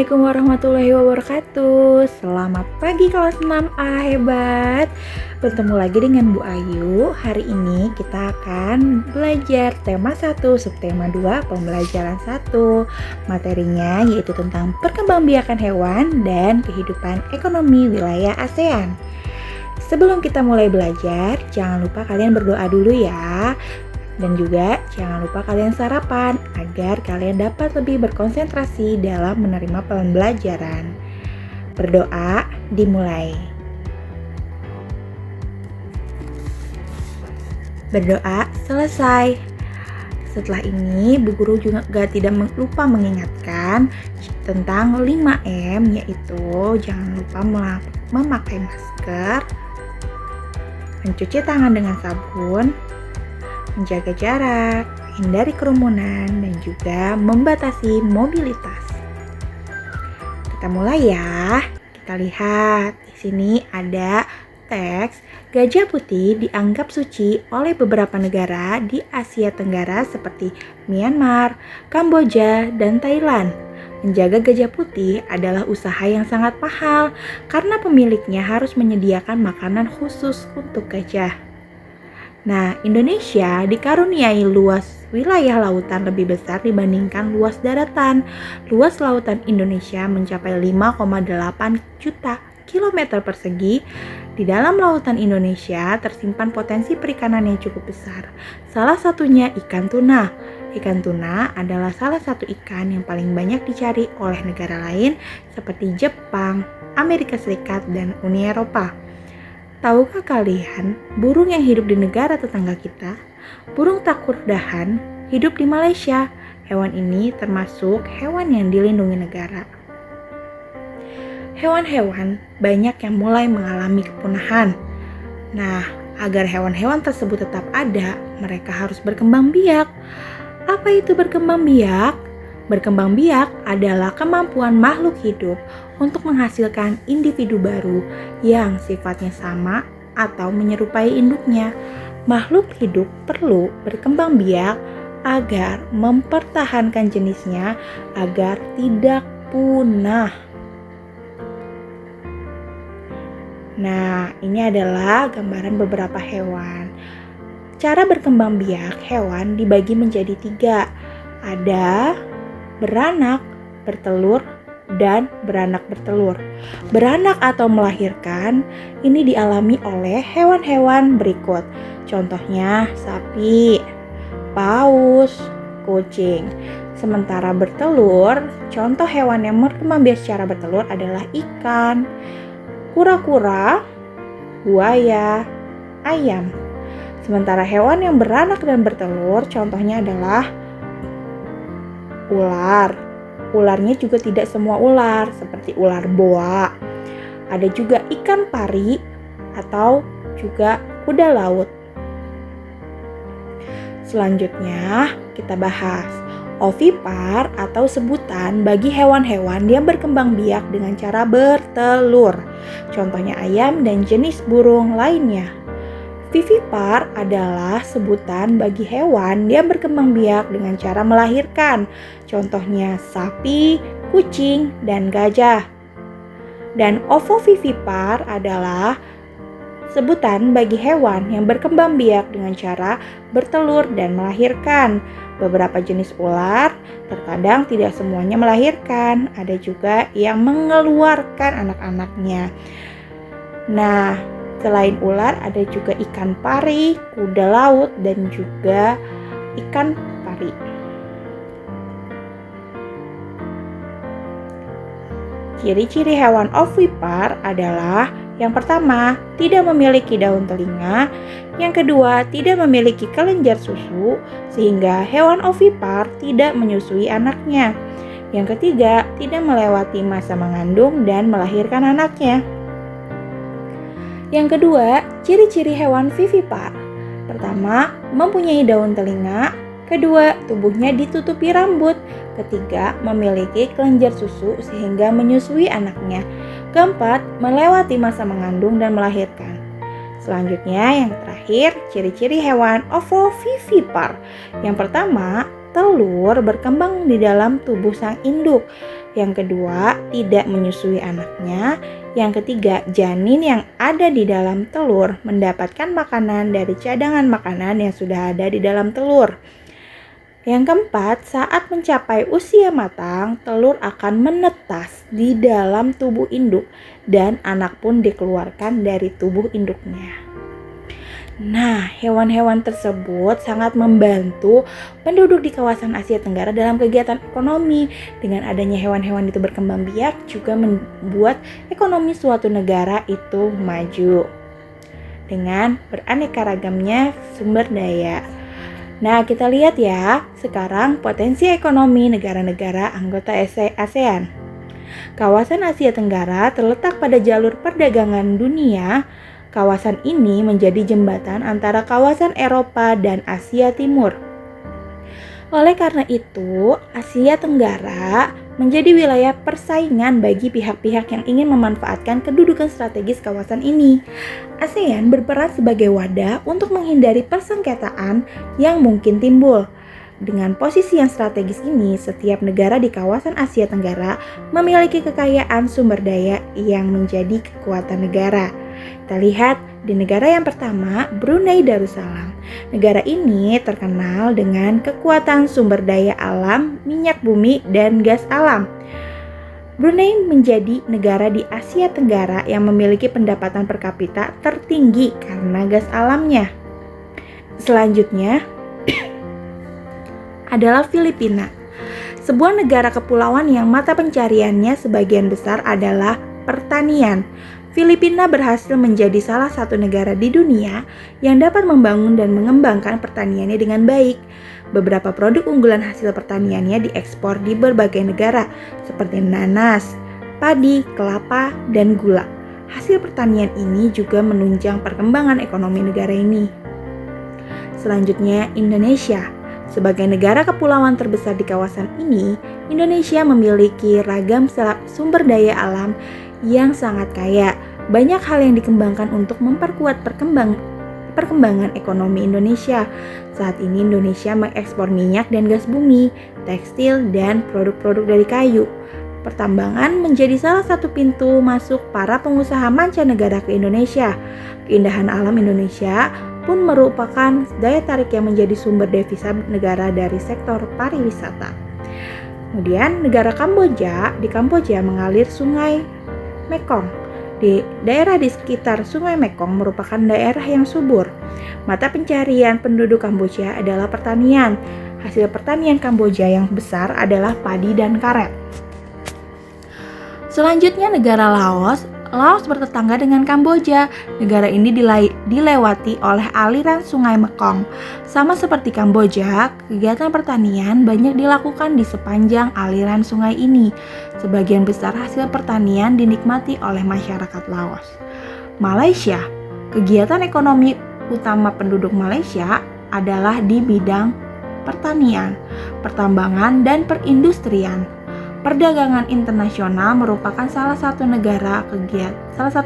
Assalamualaikum warahmatullahi wabarakatuh. Selamat pagi kelas 6A hebat. Bertemu lagi dengan Bu Ayu. Hari ini kita akan belajar tema 1, subtema 2, pembelajaran 1. Materinya yaitu tentang perkembangbiakan hewan dan kehidupan ekonomi wilayah ASEAN. Sebelum kita mulai belajar, jangan lupa kalian berdoa dulu ya. Dan juga jangan lupa kalian sarapan agar kalian dapat lebih berkonsentrasi dalam menerima pembelajaran. Berdoa dimulai. Berdoa selesai. Setelah ini, Bu Guru juga tidak lupa mengingatkan tentang 5M, yaitu jangan lupa memakai masker, mencuci tangan dengan sabun, menjaga jarak, hindari kerumunan, dan juga membatasi mobilitas. Kita mulai ya. Kita lihat di sini ada teks gajah putih dianggap suci oleh beberapa negara di Asia Tenggara seperti Myanmar, Kamboja, dan Thailand. Menjaga gajah putih adalah usaha yang sangat mahal karena pemiliknya harus menyediakan makanan khusus untuk gajah. Nah, Indonesia dikaruniai luas wilayah lautan lebih besar dibandingkan luas daratan. Luas lautan Indonesia mencapai 5,8 juta kilometer persegi. Di dalam lautan Indonesia tersimpan potensi perikanan yang cukup besar. Salah satunya ikan tuna. Ikan tuna adalah salah satu ikan yang paling banyak dicari oleh negara lain seperti Jepang, Amerika Serikat, dan Uni Eropa. Tahukah kalian, burung yang hidup di negara tetangga kita, burung takurdahan, hidup di Malaysia. Hewan ini termasuk hewan yang dilindungi negara. Hewan-hewan banyak yang mulai mengalami kepunahan. Nah, agar hewan-hewan tersebut tetap ada, mereka harus berkembang biak. Apa itu berkembang biak? Berkembang biak adalah kemampuan makhluk hidup untuk menghasilkan individu baru yang sifatnya sama atau menyerupai induknya. Makhluk hidup perlu berkembang biak agar mempertahankan jenisnya agar tidak punah. Nah, ini adalah gambaran beberapa hewan. Cara berkembang biak hewan dibagi menjadi 3. Ada beranak, bertelur, dan beranak bertelur. Beranak atau melahirkan ini dialami oleh hewan-hewan berikut. Contohnya sapi, paus, kucing. Sementara bertelur, contoh hewan yang berkembang biak secara bertelur adalah ikan, kura-kura, buaya, ayam. Sementara hewan yang beranak dan bertelur contohnya adalah ular. Ularnya juga tidak semua ular, seperti ular boa. Ada juga ikan pari atau juga kuda laut. Selanjutnya kita bahas ovipar atau sebutan bagi hewan-hewan yang berkembang biak dengan cara bertelur. Contohnya ayam dan jenis burung lainnya. Vivipar adalah sebutan bagi hewan yang berkembang biak dengan cara melahirkan. Contohnya sapi, kucing, dan gajah. Dan ovovivipar adalah sebutan bagi hewan yang berkembang biak dengan cara bertelur dan melahirkan. Beberapa jenis ular terkadang tidak semuanya melahirkan, ada juga yang mengeluarkan anak-anaknya. Nah, selain ular ada juga ikan pari, kuda laut, dan juga ikan pari. Ciri-ciri hewan ovipar adalah yang pertama, tidak memiliki daun telinga. Yang kedua, tidak memiliki kelenjar susu, sehingga hewan ovipar tidak menyusui anaknya. Yang ketiga, tidak melewati masa mengandung dan melahirkan anaknya. Yang kedua, ciri-ciri hewan vivipar. Pertama, mempunyai daun telinga. Kedua, tubuhnya ditutupi rambut. Ketiga, memiliki kelenjar susu sehingga menyusui anaknya. Keempat, melewati masa mengandung dan melahirkan. Selanjutnya, yang terakhir, ciri-ciri hewan ovovivipar. Yang pertama, telur berkembang di dalam tubuh sang induk. Yang kedua, tidak menyusui anaknya. Yang ketiga, janin yang ada di dalam telur mendapatkan makanan dari cadangan makanan yang sudah ada di dalam telur. Yang keempat, saat mencapai usia matang, telur akan menetas di dalam tubuh induk dan anak pun dikeluarkan dari tubuh induknya. Nah, hewan-hewan tersebut sangat membantu penduduk di kawasan Asia Tenggara dalam kegiatan ekonomi. Dengan adanya hewan-hewan itu berkembang biak juga membuat ekonomi suatu negara itu maju dengan beraneka ragamnya sumber daya. Nah, kita lihat ya, sekarang potensi ekonomi negara-negara anggota ASEAN. Kawasan Asia Tenggara terletak pada jalur perdagangan dunia. Kawasan ini menjadi jembatan antara kawasan Eropa dan Asia Timur. Oleh karena itu, Asia Tenggara menjadi wilayah persaingan bagi pihak-pihak yang ingin memanfaatkan kedudukan strategis kawasan ini. ASEAN berperan sebagai wadah untuk menghindari persengketaan yang mungkin timbul. Dengan posisi yang strategis ini, setiap negara di kawasan Asia Tenggara memiliki kekayaan sumber daya yang menjadi kekuatan negara. Kita lihat di negara yang pertama, Brunei Darussalam. Negara ini terkenal dengan kekuatan sumber daya alam, minyak bumi, dan gas alam. Brunei menjadi negara di Asia Tenggara yang memiliki pendapatan per kapita tertinggi karena gas alamnya. Selanjutnya adalah Filipina, sebuah negara kepulauan yang mata pencariannya sebagian besar adalah pertanian. Filipina berhasil menjadi salah satu negara di dunia yang dapat membangun dan mengembangkan pertaniannya dengan baik. Beberapa produk unggulan hasil pertaniannya diekspor di berbagai negara seperti nanas, padi, kelapa, dan gula. Hasil pertanian ini juga menunjang perkembangan ekonomi negara ini. Selanjutnya, Indonesia. Sebagai negara kepulauan terbesar di kawasan ini, Indonesia memiliki ragam sumber daya alam yang sangat kaya. Banyak hal yang dikembangkan untuk memperkuat perkembangan ekonomi Indonesia. Saat ini Indonesia mengekspor minyak dan gas bumi, tekstil, dan produk-produk dari kayu. Pertambangan menjadi salah satu pintu masuk para pengusaha mancanegara ke Indonesia. Keindahan alam Indonesia pun merupakan daya tarik yang menjadi sumber devisa negara dari sektor pariwisata. Kemudian negara Kamboja, di Kamboja mengalir sungai Mekong. Di daerah di sekitar sungai Mekong merupakan daerah yang subur. Mata pencarian penduduk Kamboja adalah pertanian. Hasil pertanian Kamboja yang besar adalah padi dan karet. Selanjutnya negara Laos. Laos bertetangga dengan Kamboja. Negara ini dilewati oleh aliran sungai Mekong. Sama seperti Kamboja, kegiatan pertanian banyak dilakukan di sepanjang aliran sungai ini. Sebagian besar hasil pertanian dinikmati oleh masyarakat Laos. Malaysia, kegiatan ekonomi utama penduduk Malaysia atu di bidang pertanian, pertambangan, dan perindustrian. Perdagangan internasional merupakan salah satu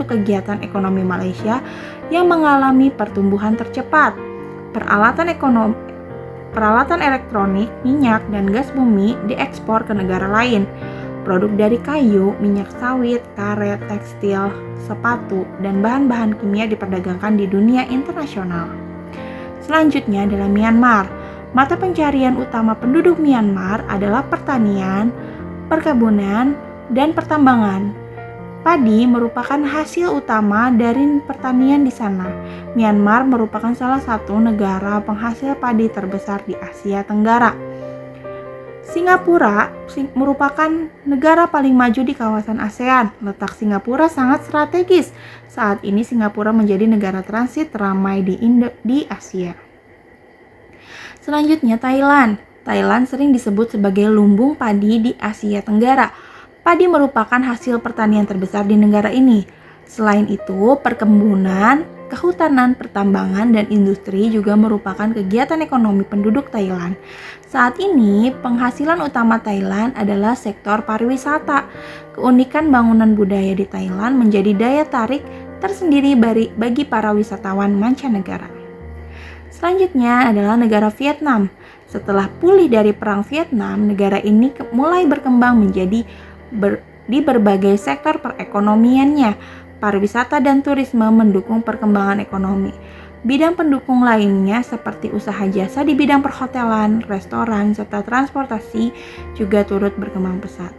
kegiatan ekonomi Malaysia yang mengalami pertumbuhan tercepat. Peralatan elektronik, minyak, dan gas bumi diekspor ke negara lain. Produk dari kayu, minyak sawit, karet, tekstil, sepatu, dan bahan-bahan kimia diperdagangkan di dunia internasional. Selanjutnya adalah Myanmar. Mata pencarian utama penduduk Myanmar adalah pertanian, perkebunan, dan pertambangan. Padi merupakan hasil utama dari pertanian di sana. Myanmar merupakan salah satu negara penghasil padi terbesar di Asia Tenggara. Singapura merupakan negara paling maju di kawasan ASEAN. Letak Singapura sangat strategis. Saat ini Singapura menjadi negara transit teramai di Asia. Selanjutnya Thailand. Thailand sering disebut sebagai lumbung padi di Asia Tenggara. Padi merupakan hasil pertanian terbesar di negara ini. Selain itu, perkebunan, kehutanan, pertambangan, dan industri juga merupakan kegiatan ekonomi penduduk Thailand. Saat ini, penghasilan utama Thailand adalah sektor pariwisata. Keunikan bangunan budaya di Thailand menjadi daya tarik tersendiri bagi para wisatawan mancanegara. Selanjutnya adalah negara Vietnam. Setelah pulih dari Perang Vietnam, negara ini mulai berkembang menjadi di berbagai sektor perekonomiannya. Pariwisata dan turisme mendukung perkembangan ekonomi. Bidang pendukung lainnya seperti usaha jasa di bidang perhotelan, restoran, serta transportasi juga turut berkembang pesat.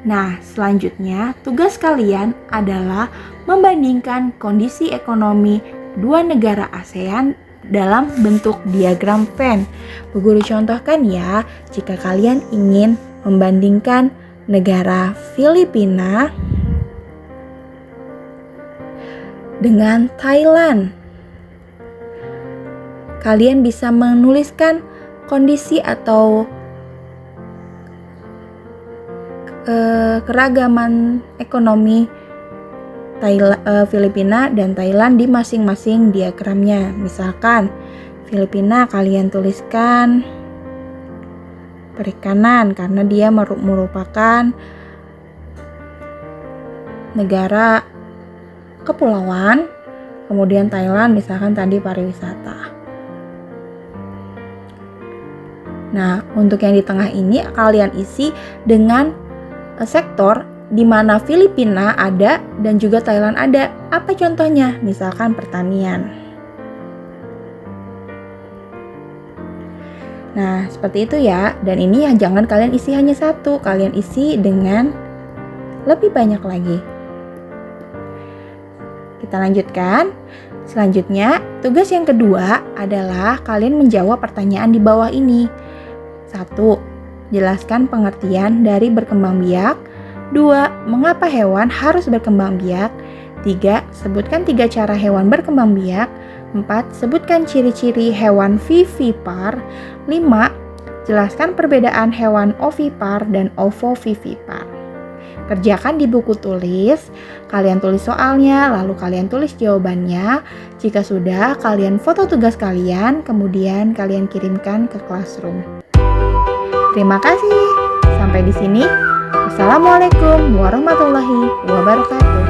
Nah, selanjutnya tugas kalian adalah membandingkan kondisi ekonomi dua negara ASEAN dalam bentuk diagram Venn. Bu Guru contohkan ya, jika kalian ingin membandingkan negara Filipina dengan Thailand, kalian bisa menuliskan kondisi atau keragaman ekonomi Filipina dan Thailand di masing-masing diagramnya. Misalkan Filipina kalian tuliskan perikanan karena dia merupakan negara kepulauan. Kemudian Thailand misalkan tadi pariwisata. Nah, untuk yang di tengah ini kalian isi dengan sektor di mana Filipina ada dan juga Thailand ada. Apa contohnya? Misalkan pertanian. Nah, seperti itu ya. Dan ini ya jangan kalian isi hanya satu, kalian isi dengan lebih banyak lagi. Kita lanjutkan. Selanjutnya, tugas yang kedua adalah kalian menjawab pertanyaan di bawah ini. 1. Jelaskan pengertian dari berkembang biak. 2. Mengapa hewan harus berkembang biak? 3. Sebutkan 3 cara hewan berkembang biak. 4. Sebutkan ciri-ciri hewan vivipar. 5. Jelaskan perbedaan hewan ovipar dan ovovivipar. Kerjakan di buku tulis, kalian tulis soalnya, lalu kalian tulis jawabannya. Jika sudah, kalian foto tugas kalian, kemudian kalian kirimkan ke classroom. Terima kasih. Sampai di sini. Assalamualaikum warahmatullahi wabarakatuh.